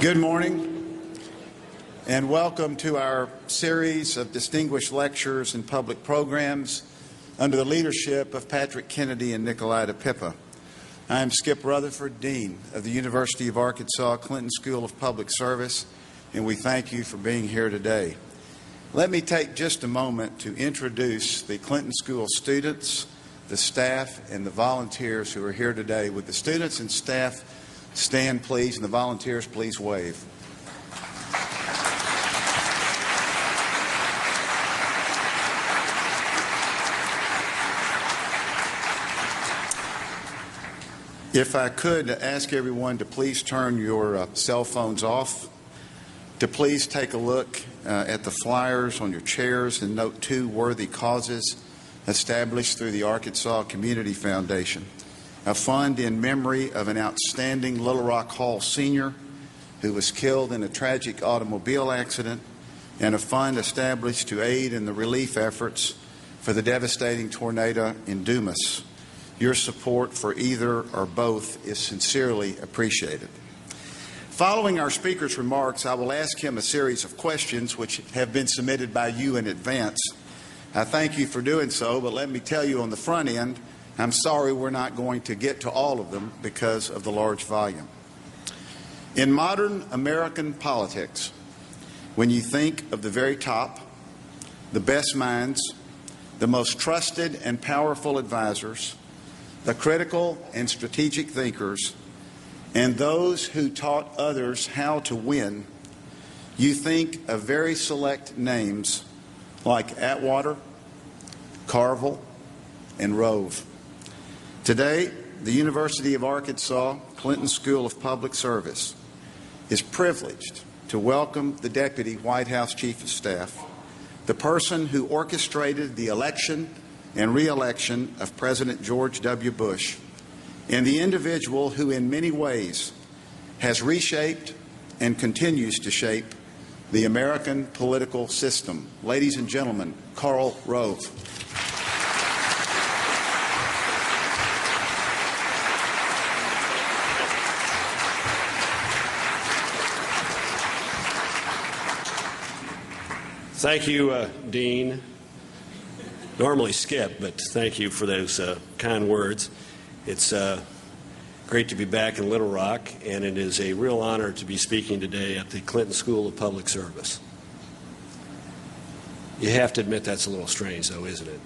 Good morning, and welcome to our series of distinguished lectures and public programs under the leadership of Patrick Kennedy and Nicolita Pippa. I am Skip Rutherford, Dean of the University of Arkansas Clinton School of Public Service, and we thank you for being here today. Let me take just a moment to introduce the Clinton School students, the staff, and the volunteers who are here today. Would the students and staff stand, please, and the volunteers, please wave. If I could ask everyone to please turn your cell phones off, to please take a look at the flyers on your chairs and note 2 worthy causes established through the Arkansas Community Foundation. A fund in memory of an outstanding Little Rock Hall senior who was killed in a tragic automobile accident, and a fund established to aid in the relief efforts for the devastating tornado in Dumas. Your support for either or both is sincerely appreciated. Following our speaker's remarks, I will ask him a series of questions which have been submitted by you in advance. I thank you for doing so, but let me tell you on the front end, I'm sorry we're not going to get to all of them because of the large volume. In modern American politics, when you think of the very top, the best minds, the most trusted and powerful advisors, the critical and strategic thinkers, and those who taught others how to win, you think of very select names like Atwater, Carville, and Rove. Today, the University of Arkansas Clinton School of Public Service is privileged to welcome the Deputy White House Chief of Staff, the person who orchestrated the election and re-election of President George W. Bush, and the individual who in many ways has reshaped and continues to shape the American political system. Ladies and gentlemen, Karl Rove. Thank you, Dean. Normally Skip, but thank you for those kind words. It's great to be back in Little Rock, and it is a real honor to be speaking today at the Clinton School of Public Service. You have to admit that's a little strange, though, isn't it?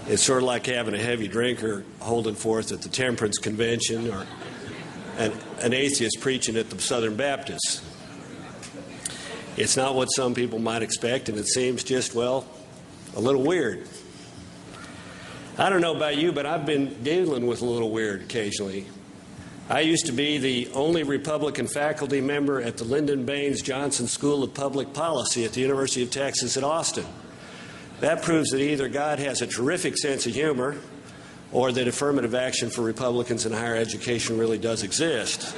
It's sort of like having a heavy drinker holding forth at the Temperance Convention, or an atheist preaching at the Southern Baptists. It's not what some people might expect, and it seems just, well, a little weird. I don't know about you, but I've been dealing with a little weird occasionally. I used to be the only Republican faculty member at the Lyndon Baines Johnson School of Public Policy at the University of Texas at Austin. That proves that either God has a terrific sense of humor or that affirmative action for Republicans in higher education really does exist.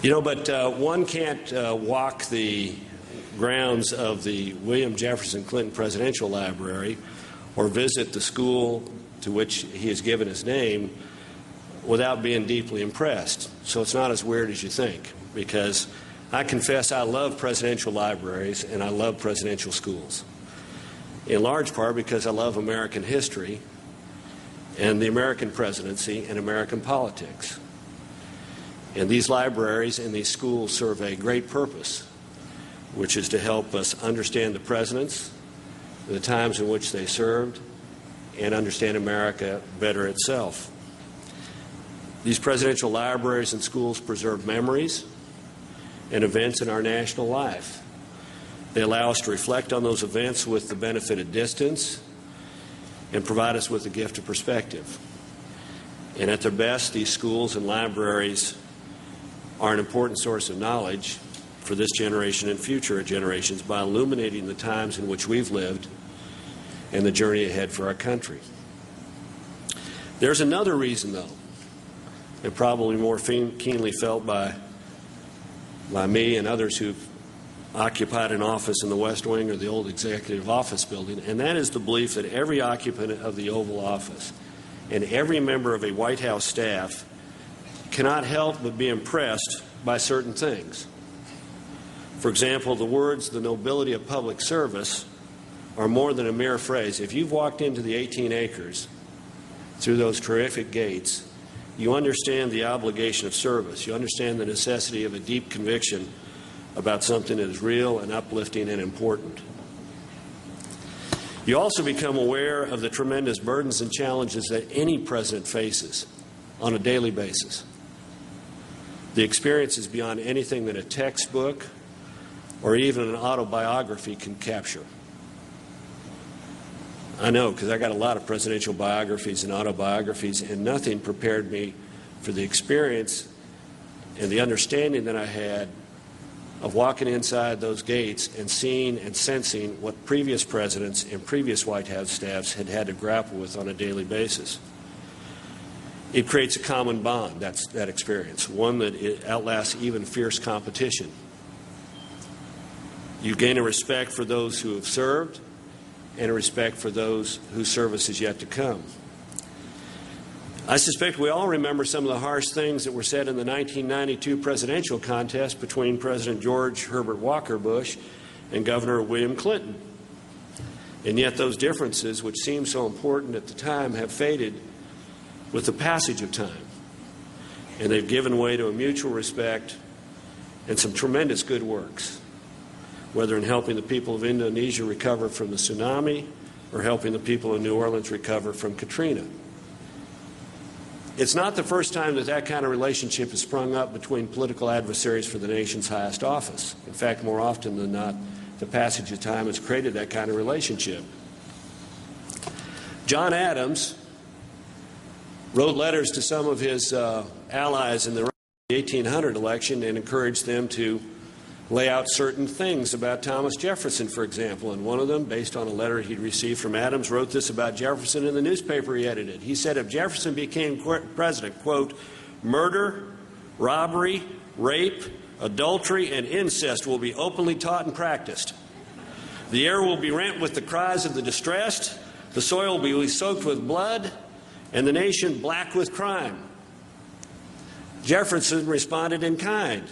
You know, but one can't walk the grounds of the William Jefferson Clinton Presidential Library or visit the school to which he has given his name without being deeply impressed. So it's not as weird as you think, because I confess I love presidential libraries and I love presidential schools, in large part because I love American history and the American presidency and American politics. And these libraries and these schools serve a great purpose, which is to help us understand the presidents, the times in which they served, and understand America better itself. These presidential libraries and schools preserve memories and events in our national life. They allow us to reflect on those events with the benefit of distance and provide us with the gift of perspective. And at their best, these schools and libraries are an important source of knowledge for this generation and future generations by illuminating the times in which we've lived and the journey ahead for our country. There's another reason, though, and probably more keenly felt by me and others who've occupied an office in the West Wing or the old Executive Office Building, and that is the belief that every occupant of the Oval Office and every member of a White House staff cannot help but be impressed by certain things. For example, the words, "the nobility of public service," are more than a mere phrase. If you've walked into the 18 acres through those terrific gates, you understand the obligation of service. You understand the necessity of a deep conviction about something that is real and uplifting and important. You also become aware of the tremendous burdens and challenges that any president faces on a daily basis. The experience is beyond anything that a textbook or even an autobiography can capture. I know, because I got a lot of presidential biographies and autobiographies, and nothing prepared me for the experience and the understanding that I had of walking inside those gates and seeing and sensing what previous presidents and previous White House staffs had had to grapple with on a daily basis. It creates a common bond, that experience, one that outlasts even fierce competition. You gain a respect for those who have served and a respect for those whose service is yet to come. I suspect we all remember some of the harsh things that were said in the 1992 presidential contest between President George Herbert Walker Bush and Governor William Clinton. And yet those differences, which seemed so important at the time, have faded with the passage of time. And they've given way to a mutual respect and some tremendous good works, whether in helping the people of Indonesia recover from the tsunami or helping the people of New Orleans recover from Katrina. It's not the first time that that kind of relationship has sprung up between political adversaries for the nation's highest office. In fact, more often than not, the passage of time has created that kind of relationship. John Adams wrote letters to some of his allies in the 1800 election and encouraged them to lay out certain things about Thomas Jefferson, for example. And one of them, based on a letter he'd received from Adams, wrote this about Jefferson in the newspaper he edited. He said, if Jefferson became president, quote, murder, robbery, rape, adultery, and incest will be openly taught and practiced. The air will be rent with the cries of the distressed, the soil will be soaked with blood, and the nation black with crime. Jefferson responded in kind.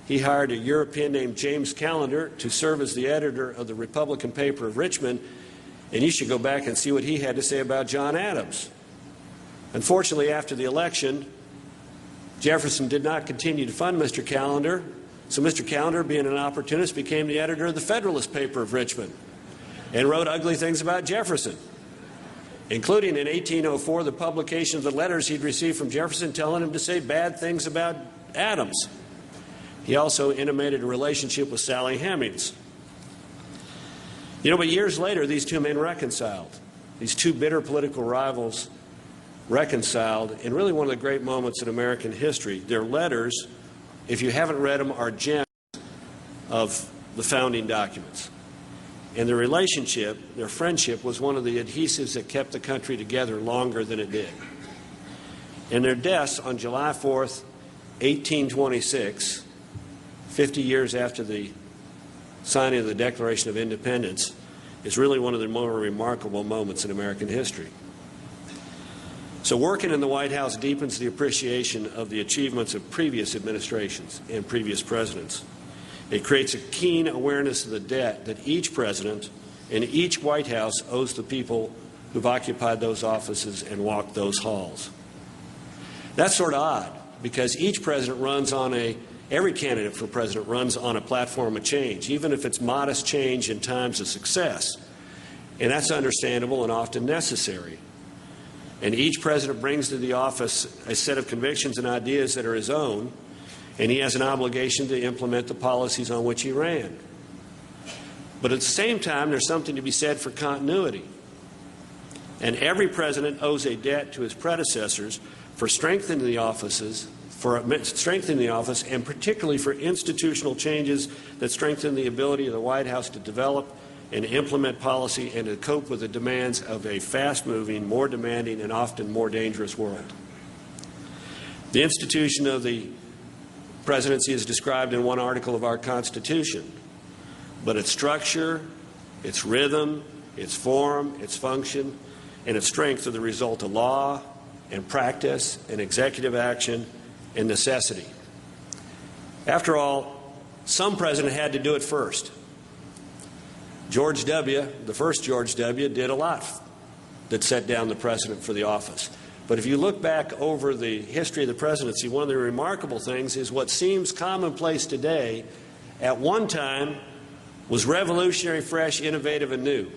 He hired a European named James Callender to serve as the editor of the Republican paper of Richmond, and you should go back and see what he had to say about John Adams. Unfortunately, after the election, Jefferson did not continue to fund Mr. Callender, so Mr. Callender, being an opportunist, became the editor of the Federalist paper of Richmond and wrote ugly things about Jefferson, including in 1804 the publication of the letters he'd received from Jefferson telling him to say bad things about Adams. He also intimated a relationship with Sally Hemings. But years later, these two men reconciled. These two bitter political rivals reconciled in really one of the great moments in American history. Their letters, if you haven't read them, are gems of the founding documents. And their relationship, their friendship, was one of the adhesives that kept the country together longer than it did. And their deaths on July 4th, 1826, 50 years after the signing of the Declaration of Independence, is really one of the more remarkable moments in American history. So working in the White House deepens the appreciation of the achievements of previous administrations and previous presidents. It creates a keen awareness of the debt that each president and each White House owes the people who've occupied those offices and walked those halls. That's sort of odd, because each president runs on every candidate for president runs on a platform of change, even if it's modest change in times of success. And that's understandable and often necessary. And each president brings to the office a set of convictions and ideas that are his own, and he has an obligation to implement the policies on which he ran. But at the same time, there's something to be said for continuity. And every president owes a debt to his predecessors for strengthening the office, and particularly for institutional changes that strengthen the ability of the White House to develop and implement policy and to cope with the demands of a fast-moving, more demanding, and often more dangerous world. The institution of the presidency is described in one article of our Constitution, but its structure, its rhythm, its form, its function, and its strength are the result of law, and practice and executive action and necessity. After all, some president had to do it first. George W., the first George W., did a lot that set down the precedent for the office. But if you look back over the history of the presidency, one of the remarkable things is what seems commonplace today, at one time, was revolutionary, fresh, innovative, and new.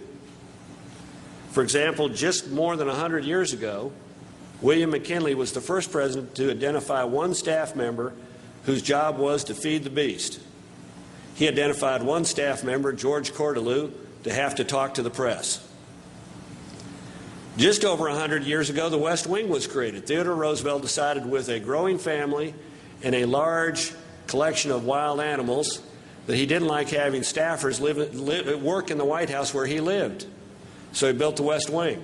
For example, just more than 100 years ago, William McKinley was the first president to identify one staff member whose job was to feed the beast. He identified one staff member, George Cortelyou, to have to talk to the press. Just over 100 years ago, the West Wing was created. Theodore Roosevelt decided, with a growing family and a large collection of wild animals, that he didn't like having staffers work in the White House where he lived. So he built the West Wing.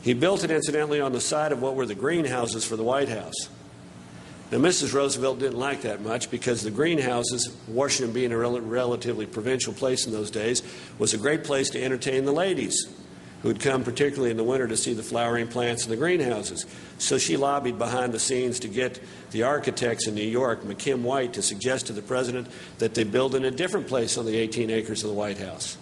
He built it, incidentally, on the side of what were the greenhouses for the White House. Now, Mrs. Roosevelt didn't like that much because the greenhouses, Washington being a relatively provincial place in those days, was a great place to entertain the ladies who would come particularly in the winter to see the flowering plants in the greenhouses. So she lobbied behind the scenes to get the architects in New York, McKim White, to suggest to the president that they build in a different place on the 18 acres of the White House.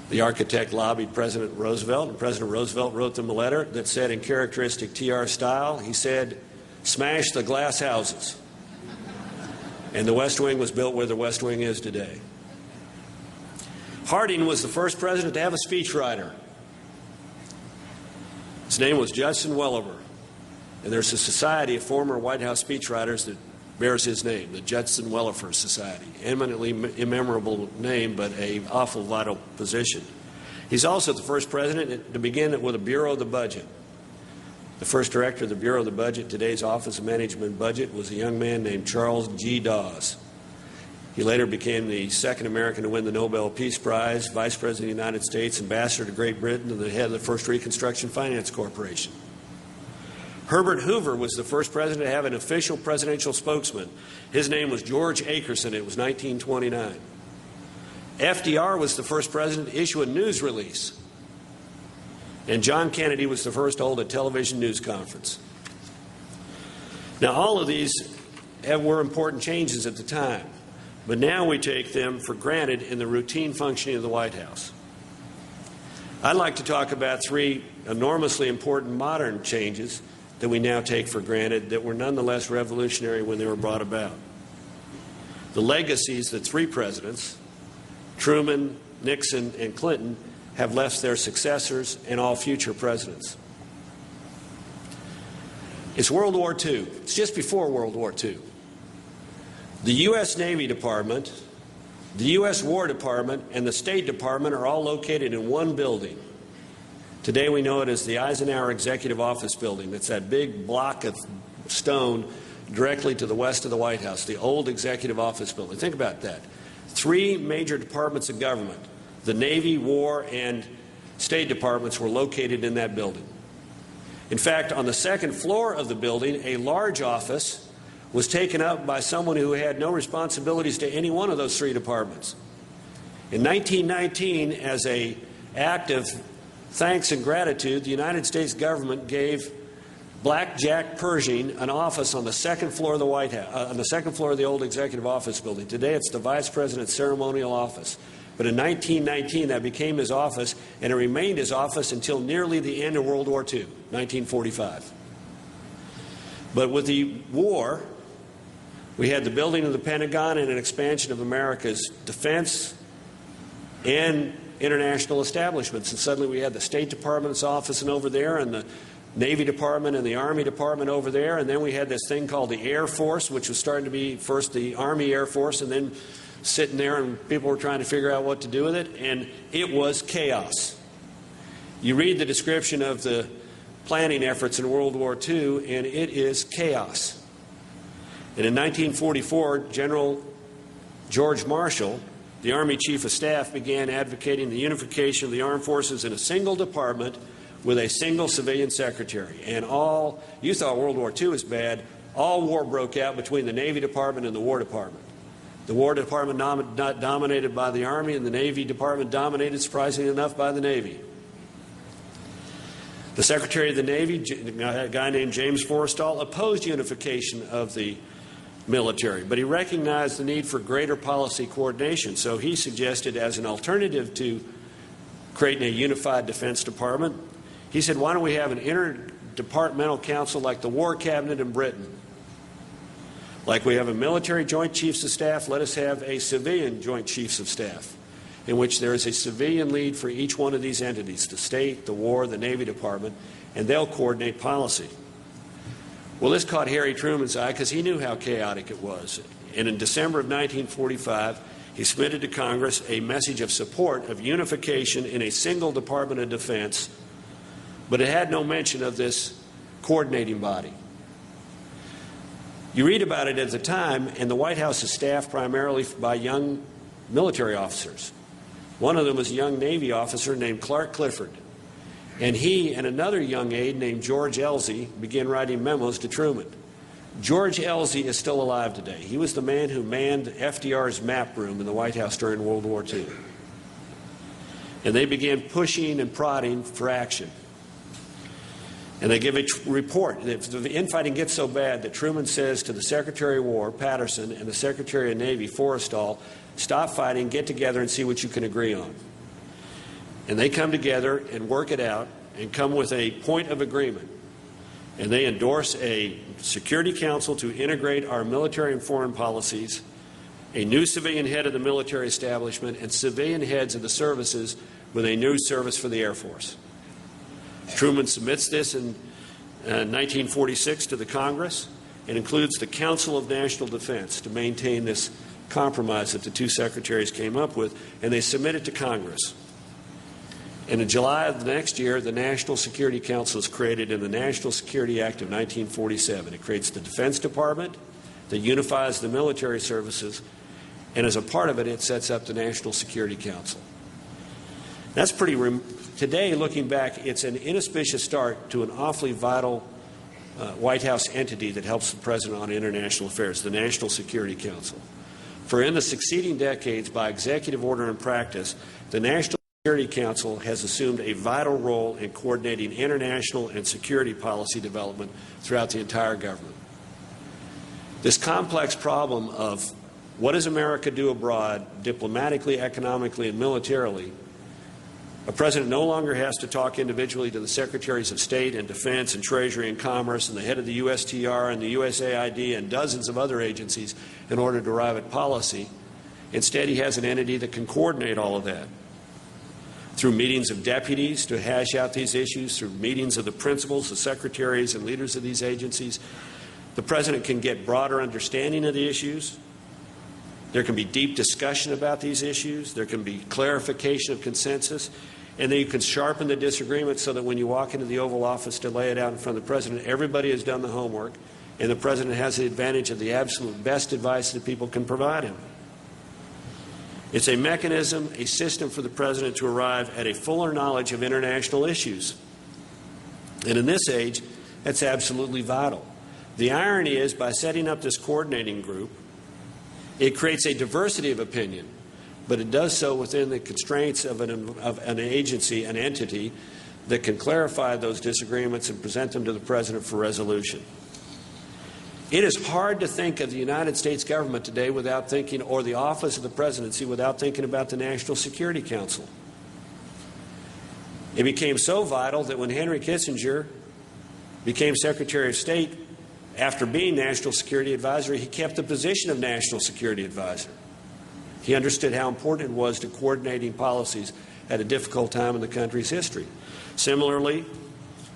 The architect lobbied President Roosevelt, and President Roosevelt wrote them a letter that said, in characteristic TR style, he said, "Smash the glass houses." And the West Wing was built where the West Wing is today. Harding was the first president to have a speechwriter. His name was Judson Welliver, and there's a society of former White House speechwriters that bears his name, the Judson Welliver Society. Eminently immemorable name, but an awful vital position. He's also the first president to begin with a Bureau of the Budget. The first director of the Bureau of the Budget, today's Office of Management and Budget, was a young man named Charles G. Dawes. He later became the second American to win the Nobel Peace Prize, Vice President of the United States, Ambassador to Great Britain, and the head of the first Reconstruction Finance Corporation. Herbert Hoover was the first president to have an official presidential spokesman. His name was George Akerson. It was 1929. FDR was the first president to issue a news release. And John Kennedy was the first to hold a television news conference. Now, all of these were important changes at the time, but now we take them for granted in the routine functioning of the White House. I'd like to talk about three enormously important modern changes that we now take for granted that were nonetheless revolutionary when they were brought about. The legacies that three presidents, Truman, Nixon, and Clinton, have left their successors and all future presidents. It's World War II. It's just before World War II. The U.S. Navy Department, the U.S. War Department, and the State Department are all located in one building. Today we know it as the Eisenhower Executive Office Building. It's that big block of stone directly to the west of the White House, the old Executive Office Building. Think about that. Three major departments of government, the Navy, War, and State Departments, were located in that building. In fact, on the second floor of the building, a large office was taken up by someone who had no responsibilities to any one of those three departments. In 1919, as an act of thanks and gratitude, the United States government gave Black Jack Pershing an office on the second floor of the White House, on the second floor of the old Executive Office Building. Today, it's the Vice President's ceremonial office. But in 1919, that became his office, and it remained his office until nearly the end of World War II, 1945. But with the war, we had the building of the Pentagon and an expansion of America's defense and international establishments. And suddenly we had the State Department's office and over there, and the Navy Department and the Army Department over there. And then we had this thing called the Air Force, which was starting to be first the Army Air Force, and then sitting there, and people were trying to figure out what to do with it. And it was chaos. You read the description of the planning efforts in World War II, and it is chaos. And in 1944, General George Marshall, the Army Chief of Staff, began advocating the unification of the armed forces in a single department with a single civilian secretary. And you thought World War II was bad. All war broke out between the Navy Department and the War Department. The War Department dominated by the Army, and the Navy Department dominated, surprisingly enough, by the Navy. The Secretary of the Navy, a guy named James Forrestal, opposed unification of the military, but he recognized the need for greater policy coordination. So he suggested, as an alternative to creating a unified Defense Department, he said, why don't we have an interdepartmental council like the War Cabinet in Britain? Like we have a military Joint Chiefs of Staff, let us have a civilian Joint Chiefs of Staff, in which there is a civilian lead for each one of these entities, the State, the War, the Navy Department, and they'll coordinate policy. Well, this caught Harry Truman's eye because he knew how chaotic it was. And in December of 1945, he submitted to Congress a message of support of unification in a single Department of Defense, but it had no mention of this coordinating body. You read about it at the time, and the White House is staffed primarily by young military officers. One of them was a young Navy officer named Clark Clifford. And he and another young aide named George Elzey began writing memos to Truman. George Elzey is still alive today. He was the man who manned FDR's map room in the White House during World War II. And they began pushing and prodding for action. And they give a report. The infighting gets so bad that Truman says to the Secretary of War, Patterson, and the Secretary of Navy, Forrestal, stop fighting, get together and see what you can agree on. And they come together and work it out and come with a point of agreement. And they endorse a Security Council to integrate our military and foreign policies, a new civilian head of the military establishment, and civilian heads of the services with a new service for the Air Force. Truman submits this in 1946 to the Congress and includes the Council of National Defense to maintain this compromise that the two secretaries came up with, and they submit it to Congress. And in July of the next year, the National Security Council is created in the National Security Act of 1947. It creates the Defense Department that unifies the military services, and as a part of it, it sets up the National Security Council. That's today, looking back, it's an inauspicious start to an awfully vital White House entity that helps the President on international affairs, the National Security Council. For in the succeeding decades, by executive order and practice, the National Security Council has assumed a vital role in coordinating international and security policy development throughout the entire government. This complex problem of what does America do abroad, diplomatically, economically, and militarily, a president no longer has to talk individually to the Secretaries of State and Defense and Treasury and Commerce and the head of the USTR and the USAID and dozens of other agencies in order to arrive at policy. Instead, he has an entity that can coordinate all of that through meetings of deputies to hash out these issues, through meetings of the principals, the secretaries, and leaders of these agencies. The President can get broader understanding of the issues. There can be deep discussion about these issues. There can be clarification of consensus. And then you can sharpen the disagreement so that when you walk into the Oval Office to lay it out in front of the President, everybody has done the homework, and the President has the advantage of the absolute best advice that people can provide him. It's a mechanism, a system for the President to arrive at a fuller knowledge of international issues. And in this age, that's absolutely vital. The irony is, by setting up this coordinating group, it creates a diversity of opinion, but it does so within the constraints of an agency, an entity, that can clarify those disagreements and present them to the President for resolution. It is hard to think of the United States government today without thinking, or the office of the Presidency, without thinking about the National Security Council. It became so vital that when Henry Kissinger became Secretary of State, after being National Security Advisor, he kept the position of National Security Advisor. He understood how important it was to coordinating policies at a difficult time in the country's history. Similarly,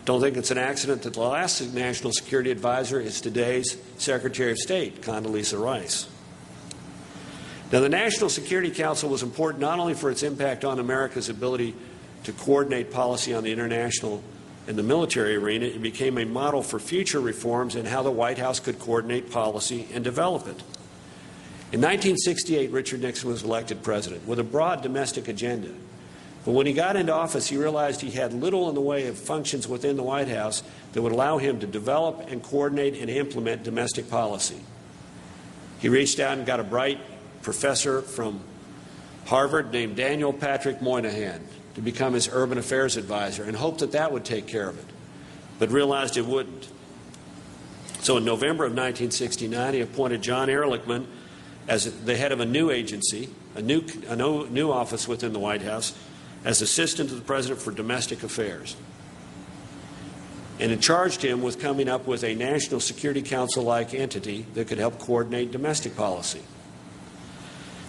don't think it's an accident that the last National Security Advisor is today's Secretary of State, Condoleezza Rice. Now, the National Security Council was important not only for its impact on America's ability to coordinate policy on the international and the military arena, it became a model for future reforms in how the White House could coordinate policy and develop it. In 1968, Richard Nixon was elected president with a broad domestic agenda. But when he got into office, he realized he had little in the way of functions within the White House that would allow him to develop and coordinate and implement domestic policy. He reached out and got a bright professor from Harvard named Daniel Patrick Moynihan to become his urban affairs advisor and hoped that that would take care of it, but realized it wouldn't. So in November of 1969, he appointed John Ehrlichman as the head of a new agency, a new office within the White House, as assistant to the President for Domestic Affairs. And it charged him with coming up with a National Security Council-like entity that could help coordinate domestic policy.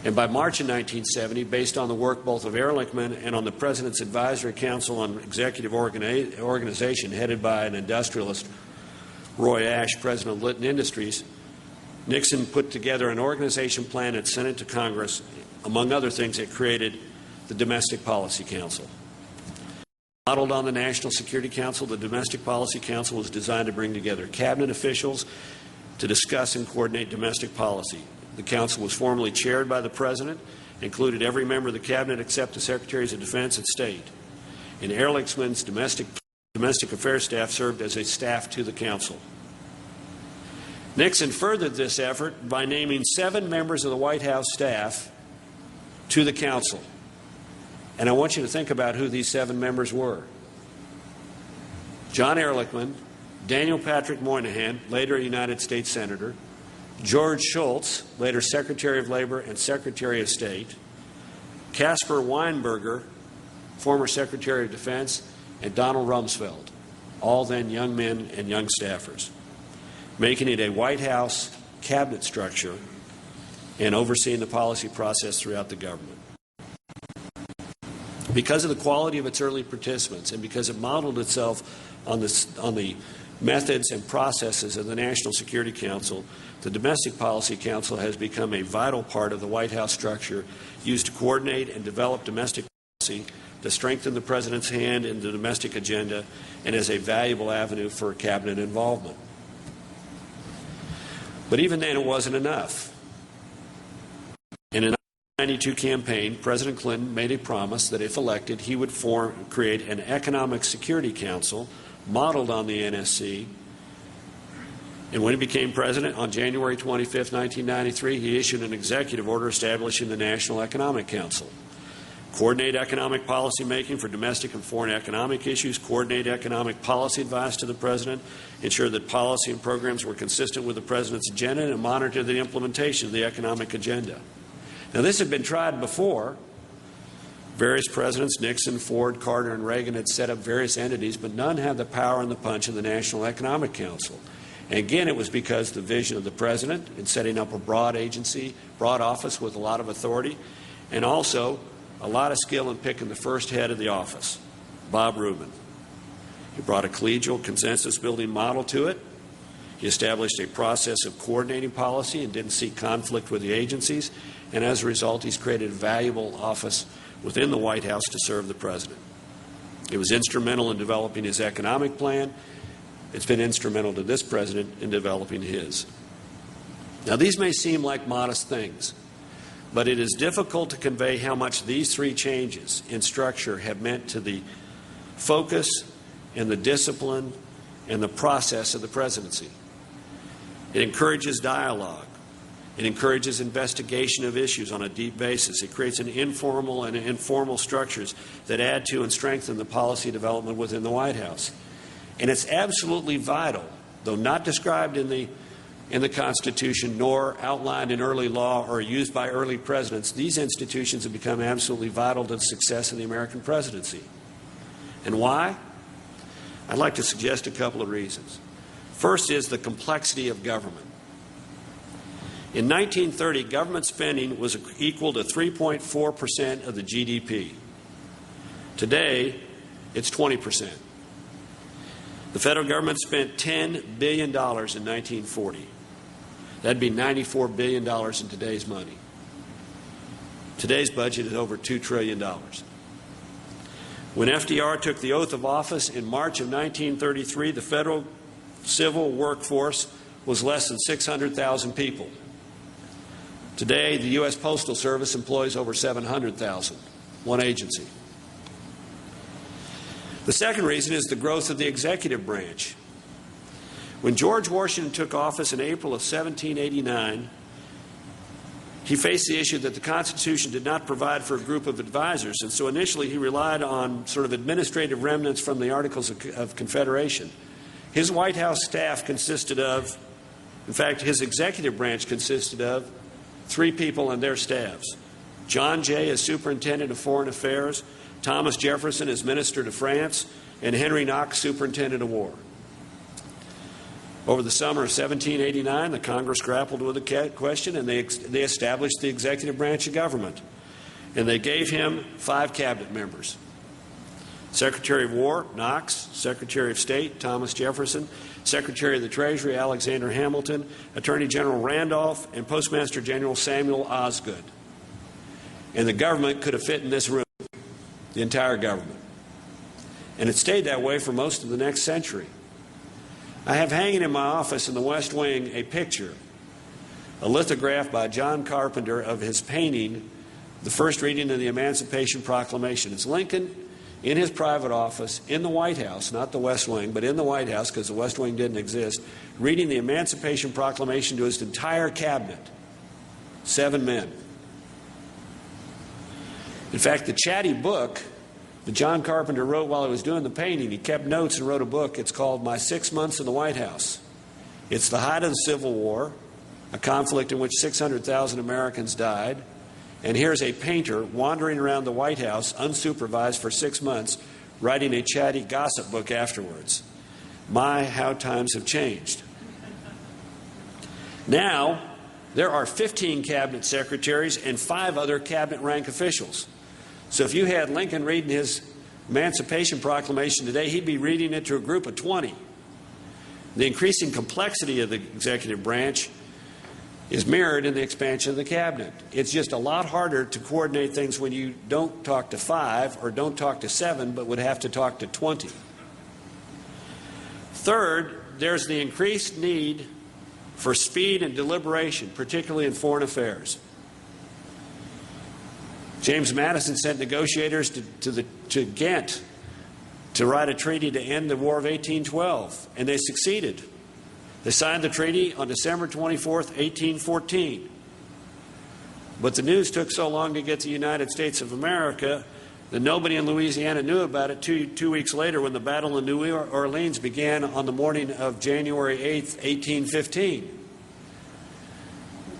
And by March of 1970, based on the work both of Ehrlichman and on the President's Advisory Council on Executive Organization headed by an industrialist, Roy Ash, president of Litton Industries, Nixon put together an organization plan and sent it to Congress. Among other things, it created the Domestic Policy Council. Modeled on the National Security Council, the Domestic Policy Council was designed to bring together cabinet officials to discuss and coordinate domestic policy. The council was formally chaired by the President, included every member of the cabinet except the Secretaries of Defense and State. And Ehrlichman's domestic affairs staff served as a staff to the council. Nixon furthered this effort by naming 7 members of the White House staff to the council. And I want you to think about who these 7 members were. John Ehrlichman, Daniel Patrick Moynihan, later a United States Senator, George Shultz, later Secretary of Labor and Secretary of State, Caspar Weinberger, former Secretary of Defense, and Donald Rumsfeld, all then young men and young staffers, making it a White House cabinet structure and overseeing the policy process throughout the government. Because of the quality of its early participants and because it modeled itself on the methods and processes of the National Security Council, the Domestic Policy Council has become a vital part of the White House structure used to coordinate and develop domestic policy, to strengthen the President's hand in the domestic agenda, and as a valuable avenue for cabinet involvement. But even then, it wasn't enough. In a 1992 campaign, President Clinton made a promise that if elected, he would create an Economic Security Council modeled on the NSC. And when he became president on January 25, 1993, he issued an executive order establishing the National Economic Council. Coordinate economic policy making for domestic and foreign economic issues, coordinate economic policy advice to the President, ensure that policy and programs were consistent with the President's agenda, and monitor the implementation of the economic agenda. Now, this had been tried before. Various presidents, Nixon, Ford, Carter, and Reagan, had set up various entities, but none had the power and the punch of the National Economic Council. And again, it was because the vision of the President in setting up a broad agency, broad office with a lot of authority, and also a lot of skill in picking the first head of the office, Bob Rubin. He brought a collegial consensus-building model to it. He established a process of coordinating policy and didn't seek conflict with the agencies. And as a result, he's created a valuable office within the White House to serve the President. It was instrumental in developing his economic plan. It's been instrumental to this President in developing his. Now, these may seem like modest things, but it is difficult to convey how much these 3 changes in structure have meant to the focus and the discipline and the process of the presidency. It encourages dialogue. It encourages investigation of issues on a deep basis. It creates an informal and informal structures that add to and strengthen the policy development within the White House. And it's absolutely vital, though not described in the Constitution nor outlined in early law or used by early presidents, these institutions have become absolutely vital to the success of the American presidency. And why? I'd like to suggest a couple of reasons. First is the complexity of government. In 1930, government spending was equal to 3.4% of the GDP. Today, it's 20%. The federal government spent $10 billion in 1940. That'd be $94 billion in today's money. Today's budget is over $2 trillion. When FDR took the oath of office in March of 1933, the federal civil workforce was less than 600,000 people. Today, the U.S. Postal Service employs over 700,000, one agency. The second reason is the growth of the executive branch. When George Washington took office in April of 1789, he faced the issue that the Constitution did not provide for a group of advisors, and so initially he relied on sort of administrative remnants from the Articles of Confederation. His White House staff consisted of, in fact, his executive branch consisted of 3 people and their staffs. John Jay as Superintendent of Foreign Affairs, Thomas Jefferson as Minister to France, and Henry Knox, Superintendent of War. Over the summer of 1789, the Congress grappled with the question, and they established the executive branch of government. And they gave him 5 cabinet members: Secretary of War, Knox; Secretary of State, Thomas Jefferson; Secretary of the Treasury, Alexander Hamilton; Attorney General Randolph; and Postmaster General Samuel Osgood. And the government could have fit in this room, the entire government. And it stayed that way for most of the next century. I have hanging in my office in the West Wing a picture, a lithograph by John Carpenter of his painting, the first reading of the Emancipation Proclamation. It's Lincoln in his private office in the White House, not the West Wing, but in the White House, because the West Wing didn't exist, reading the Emancipation Proclamation to his entire cabinet, 7 men. In fact, the chatty book that John Carpenter wrote while he was doing the painting, he kept notes and wrote a book. It's called My 6 Months in the White House. It's the height of the Civil War, a conflict in which 600,000 Americans died. And here's a painter wandering around the White House unsupervised for 6 months, writing a chatty gossip book afterwards. My, how times have changed. Now, there are 15 cabinet secretaries and 5 other cabinet rank officials. So if you had Lincoln reading his Emancipation Proclamation today, he'd be reading it to a group of 20. The increasing complexity of the executive branch is mirrored in the expansion of the cabinet. It's just a lot harder to coordinate things when you don't talk to 5 or don't talk to 7, but would have to talk to 20. Third, there's the increased need for speed and deliberation, particularly in foreign affairs. James Madison sent negotiators to Ghent to write a treaty to end the War of 1812, and they succeeded. They signed the treaty on December 24th, 1814. But the news took so long to get to the United States of America that nobody in Louisiana knew about it two weeks later, when the Battle of New Orleans began on the morning of January 8th, 1815.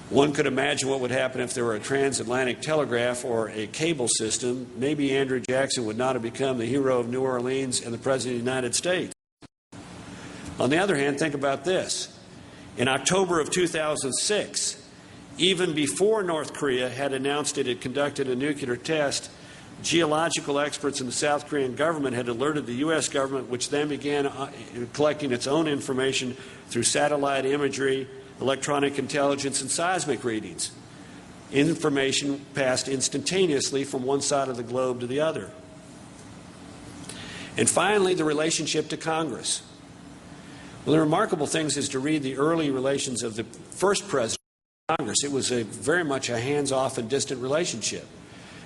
One could imagine what would happen if there were a transatlantic telegraph or a cable system. Maybe Andrew Jackson would not have become the hero of New Orleans and the President of the United States. On the other hand, think about this. In October of 2006, even before North Korea had announced it had conducted a nuclear test, geological experts in the South Korean government had alerted the U.S. government, which then began collecting its own information through satellite imagery, electronic intelligence, and seismic readings. Information passed instantaneously from one side of the globe to the other. And finally, the relationship to Congress. Well, the remarkable thing is to read the early relations of the first president of Congress. It was very much a hands-off and distant relationship.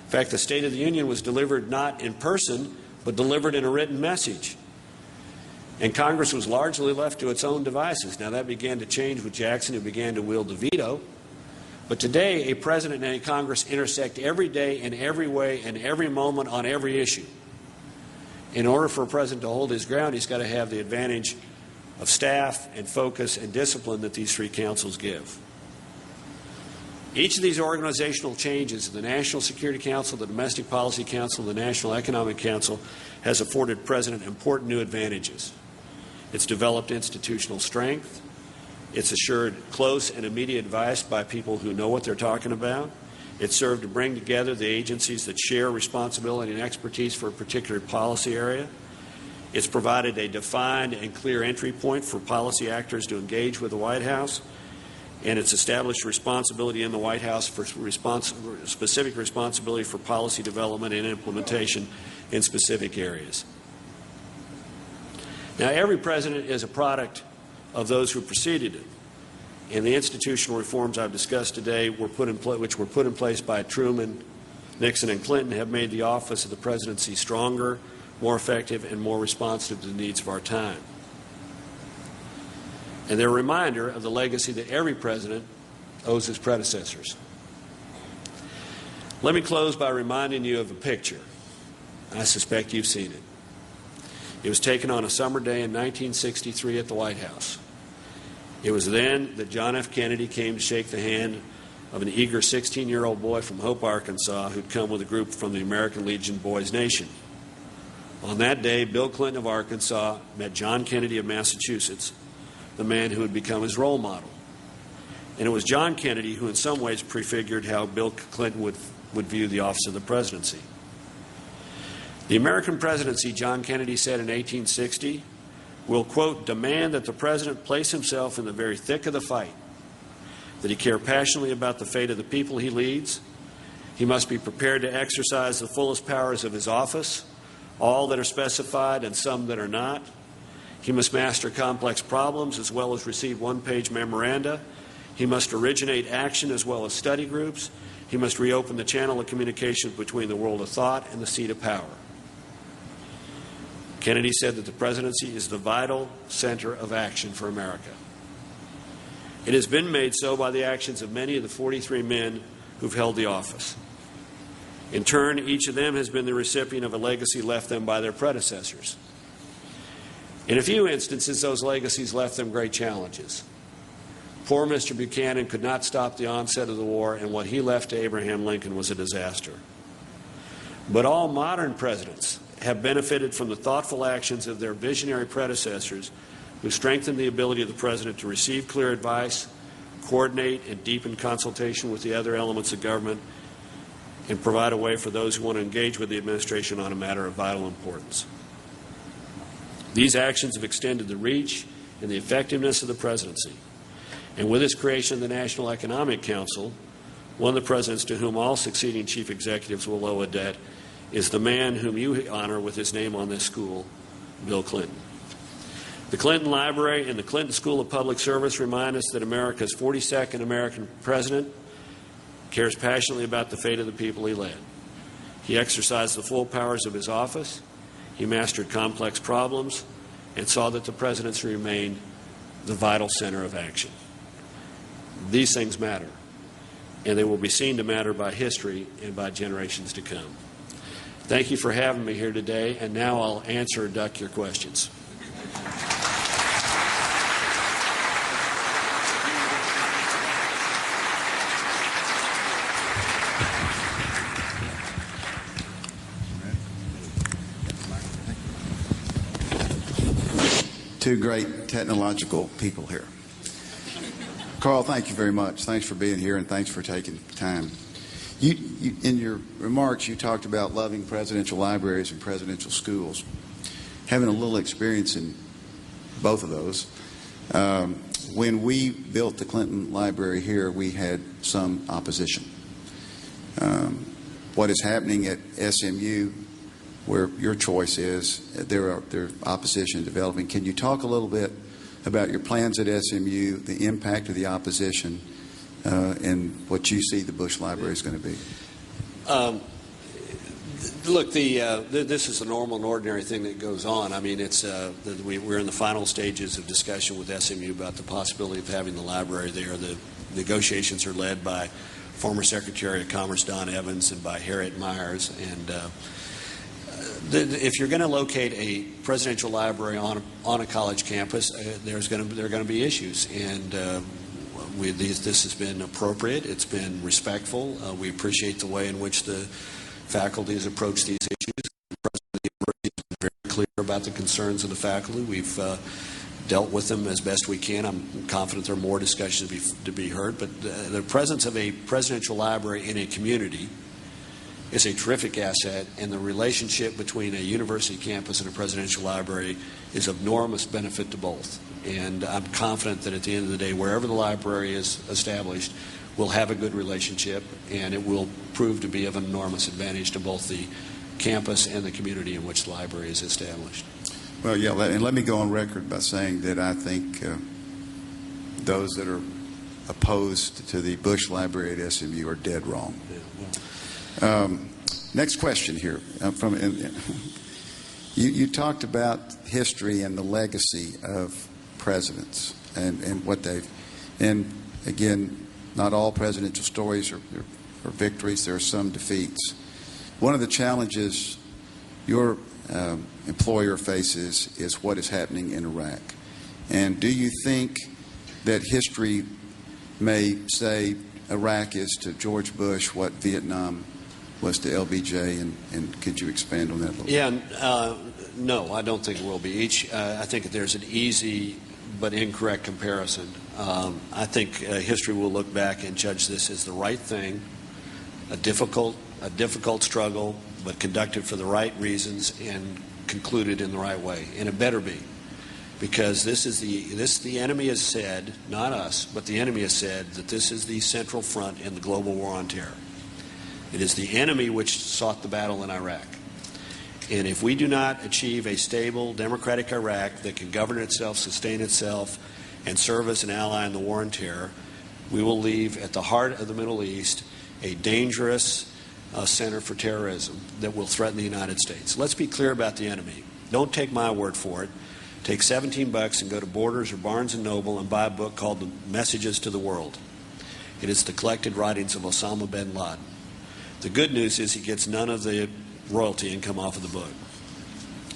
In fact, the State of the Union was delivered not in person, but delivered in a written message. And Congress was largely left to its own devices. Now, that began to change with Jackson, who began to wield the veto. But today, a president and a Congress intersect every day, in every way, in every moment, on every issue. In order for a president to hold his ground, he's got to have the advantage of staff and focus and discipline that these 3 councils give. Each of these organizational changes, the National Security Council, the Domestic Policy Council, the National Economic Council, has afforded President important new advantages. It's developed institutional strength. It's assured close and immediate advice by people who know what they're talking about. It's served to bring together the agencies that share responsibility and expertise for a particular policy area. It's provided a defined and clear entry point for policy actors to engage with the White House. And it's established responsibility in the White House for specific responsibility for policy development and implementation in specific areas. Now, every president is a product of those who preceded it. And the institutional reforms I've discussed today, which were put in place by Truman, Nixon, and Clinton, have made the office of the presidency stronger, more effective, and more responsive to the needs of our time. And they're a reminder of the legacy that every president owes his predecessors. Let me close by reminding you of a picture. I suspect you've seen it. It was taken on a summer day in 1963 at the White House. It was then that John F. Kennedy came to shake the hand of an eager 16-year-old boy from Hope, Arkansas, who'd come with a group from the American Legion Boys Nation. On that day, Bill Clinton of Arkansas met John Kennedy of Massachusetts, the man who would become his role model. And it was John Kennedy who in some ways prefigured how Bill Clinton would view the office of the presidency. The American presidency, John Kennedy said in 1860, will, quote, demand that the president place himself in the very thick of the fight, that he care passionately about the fate of the people he leads. He must be prepared to exercise the fullest powers of his office, all that are specified and some that are not. He must master complex problems as well as receive one-page memoranda. He must originate action as well as study groups. He must reopen the channel of communication between the world of thought and the seat of power. Kennedy said that the presidency is the vital center of action for America. It has been made so by the actions of many of the 43 men who've held the office. In turn, each of them has been the recipient of a legacy left them by their predecessors. In a few instances, those legacies left them great challenges. Poor Mr. Buchanan could not stop the onset of the war, and what he left to Abraham Lincoln was a disaster. But all modern presidents have benefited from the thoughtful actions of their visionary predecessors who strengthened the ability of the president to receive clear advice, coordinate and deepen consultation with the other elements of government, and provide a way for those who want to engage with the administration on a matter of vital importance. These actions have extended the reach and the effectiveness of the presidency. And with its creation of the National Economic Council, one of the presidents to whom all succeeding chief executives will owe a debt is the man whom you honor with his name on this school, Bill Clinton. The Clinton Library and the Clinton School of Public Service remind us that America's 42nd American president cares passionately about the fate of the people he led. He exercised the full powers of his office, he mastered complex problems, and saw that the presidency remained the vital center of action. These things matter, and they will be seen to matter by history and by generations to come. Thank you for having me here today, and now I'll answer or duck your questions. Two great technological people here. Karl, thank you very much. Thanks for being here, and thanks for taking time. You, in your remarks, you talked about loving presidential libraries and presidential schools. Having a little experience in both of those. When we built the Clinton Library here, we had some opposition. What is happening at SMU, where your choice is, there opposition developing. Can you talk a little bit about your plans at SMU, the impact of the opposition, and what you see the Bush Library is going to be? Look, this is a normal and ordinary thing that goes on. I mean, we're in the final stages of discussion with SMU about the possibility of having the library there. The negotiations are led by former Secretary of Commerce Don Evans and by Harriet Miers. And if you're going to locate a presidential library on a college campus, there are going to be issues, and this has been appropriate. It's been respectful. We appreciate the way in which the faculty has approached these issues. The president of the university has been very clear about the concerns of the faculty. We've dealt with them as best we can. I'm confident there are more discussions to be heard, but the presence of a presidential library in a community is a terrific asset, and the relationship between a university campus and a presidential library is of enormous benefit to both. And I'm confident that at the end of the day, wherever the library is established, we'll have a good relationship, and it will prove to be of enormous advantage to both the campus and the community in which the library is established. Well, yeah, and let me go on record by saying that I think those that are opposed to the Bush Library at SMU are dead wrong. Yeah, well. Next question here. You talked about history and the legacy of presidents and what they've, and again, not all presidential stories are are victories, there are some defeats. One of the challenges your employer faces is what is happening in Iraq. And do you think that history may say Iraq is to George Bush what Vietnam was to LBJ, and could you expand on that a little bit? Yeah, no, I don't think it will be. I think there's an easy but incorrect comparison. I think history will look back and judge this as the right thing, a difficult struggle, but conducted for the right reasons and concluded in the right way. And it better be, because the enemy has said, not us, but the enemy has said that this is the central front in the global war on terror. It is the enemy which sought the battle in Iraq. And if we do not achieve a stable, democratic Iraq that can govern itself, sustain itself, and serve as an ally in the war on terror, we will leave at the heart of the Middle East a dangerous center for terrorism that will threaten the United States. Let's be clear about the enemy. Don't take my word for it. Take $17 and go to Borders or Barnes & Noble and buy a book called The Messages to the World. It is the collected writings of Osama bin Laden. The good news is he gets none of the royalty income off of the book.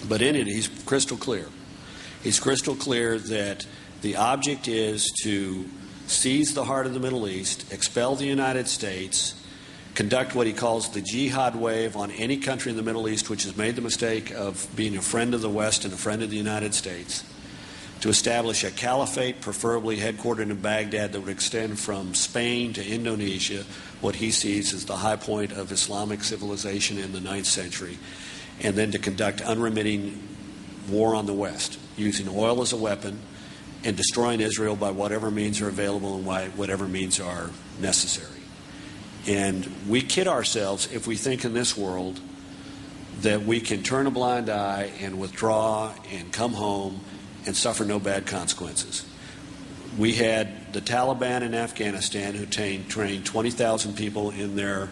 But in it, he's crystal clear. He's crystal clear that the object is to seize the heart of the Middle East, expel the United States, conduct what he calls the jihad wave on any country in the Middle East which has made the mistake of being a friend of the West and a friend of the United States, to establish a caliphate, preferably headquartered in Baghdad, that would extend from Spain to Indonesia, what he sees as the high point of Islamic civilization in the 9th century, and then to conduct unremitting war on the West, using oil as a weapon and destroying Israel by whatever means are available and by whatever means are necessary. And we kid ourselves if we think in this world that we can turn a blind eye and withdraw and come home and suffer no bad consequences. We had the Taliban in Afghanistan who trained 20,000 people in their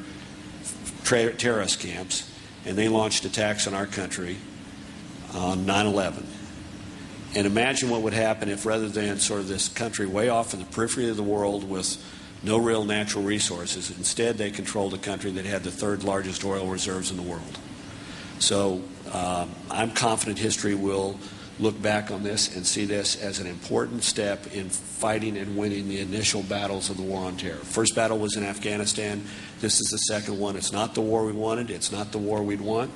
terrorist camps, and they launched attacks on our country on 9/11. And imagine what would happen if, rather than sort of this country way off in the periphery of the world with no real natural resources, instead they controlled a country that had the 3rd largest oil reserves in the world. So I'm confident history will look back on this and see this as an important step in fighting and winning the initial battles of the war on terror. First battle was in Afghanistan. This is the second one. It's not the war we wanted. It's not the war we'd want.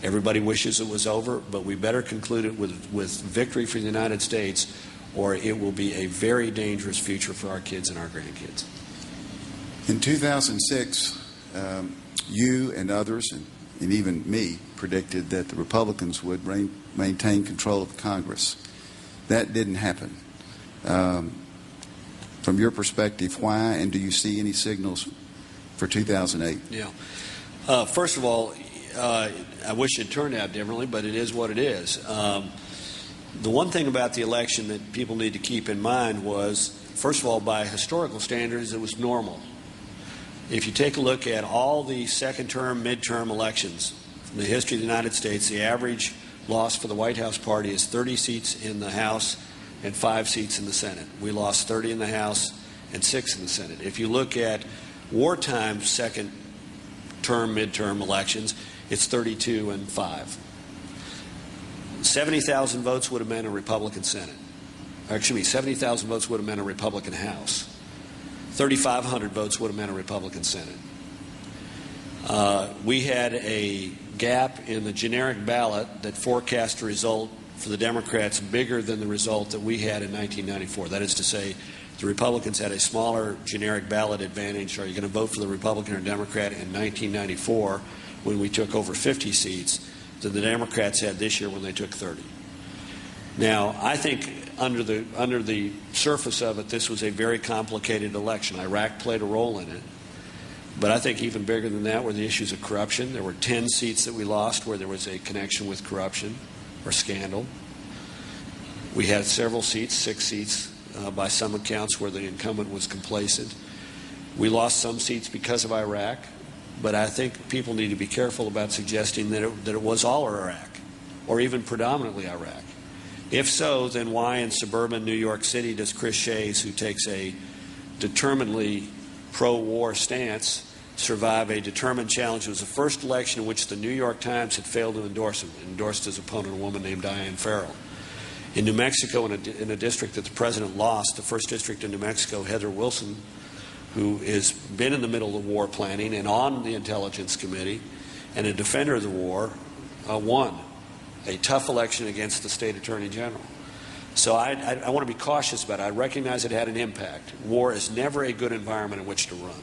Everybody wishes it was over, but we better conclude it with victory for the United States, or it will be a very dangerous future for our kids and our grandkids. In 2006, you and others, and even me, predicted that the Republicans would maintain control of Congress. That didn't happen. From your perspective, why, and do you see any signals for 2008? Yeah. First of all, I wish it turned out differently, but it is what it is. The one thing about the election that people need to keep in mind was, first of all, by historical standards, it was normal. If you take a look at all the second-term, midterm elections in the history of the United States, the average loss for the White House party is 30 seats in the House and 5 seats in the Senate. We lost 30 in the House and 6 in the Senate. If you look at wartime second-term, midterm elections, it's 32 and 5. 70,000 votes would have meant a Republican Senate. Or, excuse me, 70,000 votes would have meant a Republican House. 3,500 votes would have meant a Republican Senate. We had a gap in the generic ballot that forecast a result for the Democrats bigger than the result that we had in 1994. That is to say, the Republicans had a smaller generic ballot advantage. Are you going to vote for the Republican or Democrat in 1994 when we took over 50 seats than the Democrats had this year when they took 30? Now, I think under the surface of it, this was a very complicated election. Iraq played a role in it. But I think even bigger than that were the issues of corruption. There were 10 seats that we lost where there was a connection with corruption or scandal. We had several seats, 6 seats by some accounts, where the incumbent was complacent. We lost some seats because of Iraq. But I think people need to be careful about suggesting that it was all Iraq or even predominantly Iraq. If so, then why in suburban New York City does Chris Shays, who takes a determinedly pro-war stance, survive a determined challenge. It was the first election in which the New York Times had failed to endorse him, endorsed his opponent, a woman named Diane Farrell. In New Mexico, in a district that the president lost, the first district in New Mexico, Heather Wilson, who has been in the middle of war planning and on the Intelligence Committee and a defender of the war, won a tough election against the state attorney general. So I want to be cautious about it. I recognize it had an impact. War is never a good environment in which to run.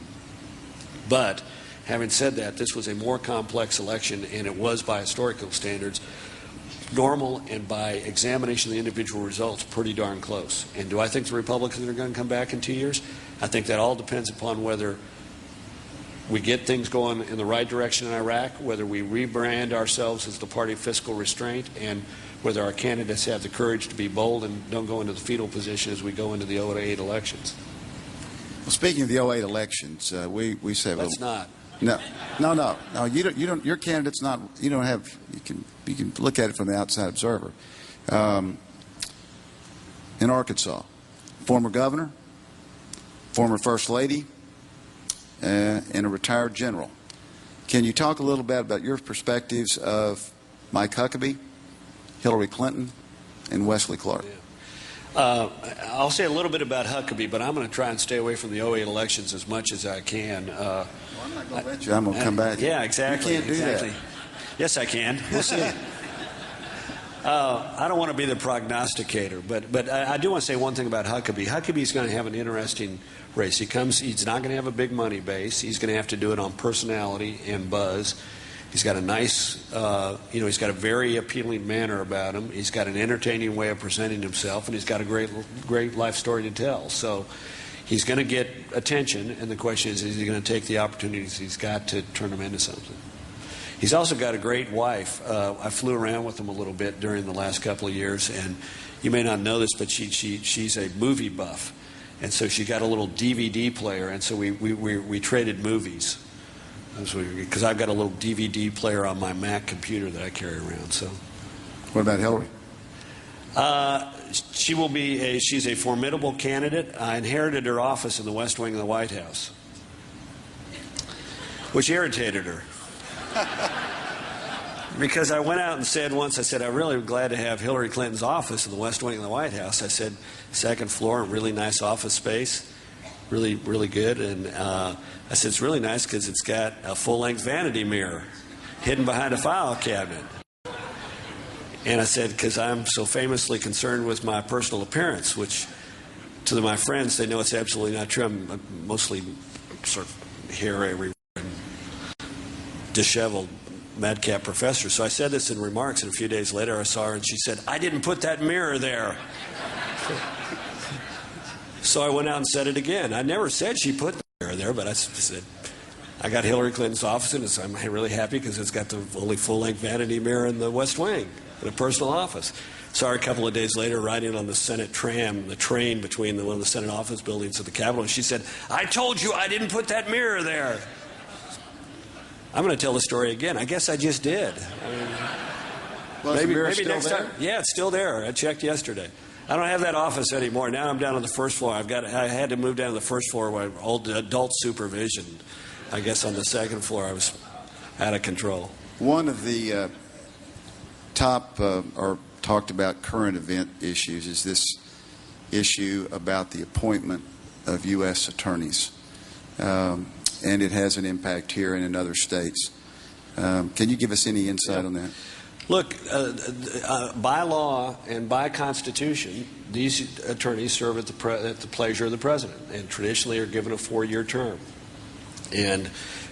But having said that, this was a more complex election, and it was, by historical standards, normal, and by examination of the individual results, pretty darn close. And do I think the Republicans are going to come back in 2 years? I think that all depends upon whether we get things going in the right direction in Iraq, whether we rebrand ourselves as the party of fiscal restraint, and whether our candidates have the courage to be bold and don't go into the fetal position as we go into the 2008 elections. Well, speaking of the 2008 elections, we said... Let's not. No. You don't. Your candidate's not. You don't have. You can look at it from the outside observer. In Arkansas, former governor, former first lady, and a retired general. Can you talk a little bit about your perspectives of Mike Huckabee, Hillary Clinton, and Wesley Clark? Yeah. I'll say a little bit about Huckabee, but I'm going to try and stay away from the 2008 elections as much as I can. Well, I'm not going to let you. I'm going to come back. Yeah, exactly. You can't do that. Yes, I can. We'll see. I don't want to be the prognosticator, but I do want to say one thing about Huckabee. Huggabee's going to have an interesting race. He's not going to have a big money base. He's going to have to do it on personality and buzz. He's got a nice, he's got a very appealing manner about him. He's got an entertaining way of presenting himself, and he's got a great life story to tell. So he's going to get attention, and the question is he going to take the opportunities he's got to turn them into something? He's also got a great wife. I flew around with him a little bit during the last couple of years, and you may not know this, but she's a movie buff, and so she got a little DVD player, and so we traded movies. Because I've got a little DVD player on my Mac computer that I carry around. So, what about Hillary? She's a formidable candidate. I inherited her office in the West Wing of the White House, which irritated her. Because I went out and said once, I said, I'm really glad to have Hillary Clinton's office in the West Wing of the White House. I said, second floor, really nice office space. Really, really good. And I said, it's really nice because it's got a full-length vanity mirror hidden behind a file cabinet. And I said, because I'm so famously concerned with my personal appearance, which to my friends, they know it's absolutely not true. I'm mostly sort of hair everywhere and disheveled madcap professor. So I said this in remarks, and a few days later I saw her and she said, I didn't put that mirror there. So I went out and said it again. I never said she put the mirror there, but I said, I got Hillary Clinton's office, and I'm really happy because it's got the only full-length vanity mirror in the West Wing, in a personal office. Saw her a couple of days later riding on the Senate tram, the train between one of the Senate office buildings and the Capitol, and she said, I told you I didn't put that mirror there. I'm going to tell the story again. I guess I just did. Well, maybe there? next time. Yeah, it's still there. I checked yesterday. I don't have that office anymore. Now I'm down on the first floor. I had to move down to the first floor where old adult supervision. I guess on the second floor I was out of control. One of the top or talked about current event issues is this issue about the appointment of U.S. attorneys. And it has an impact here and in other states. Can you give us any insight on that? Look, by law and by Constitution, these attorneys serve at the pleasure of the president, and traditionally are given a 4-year term. And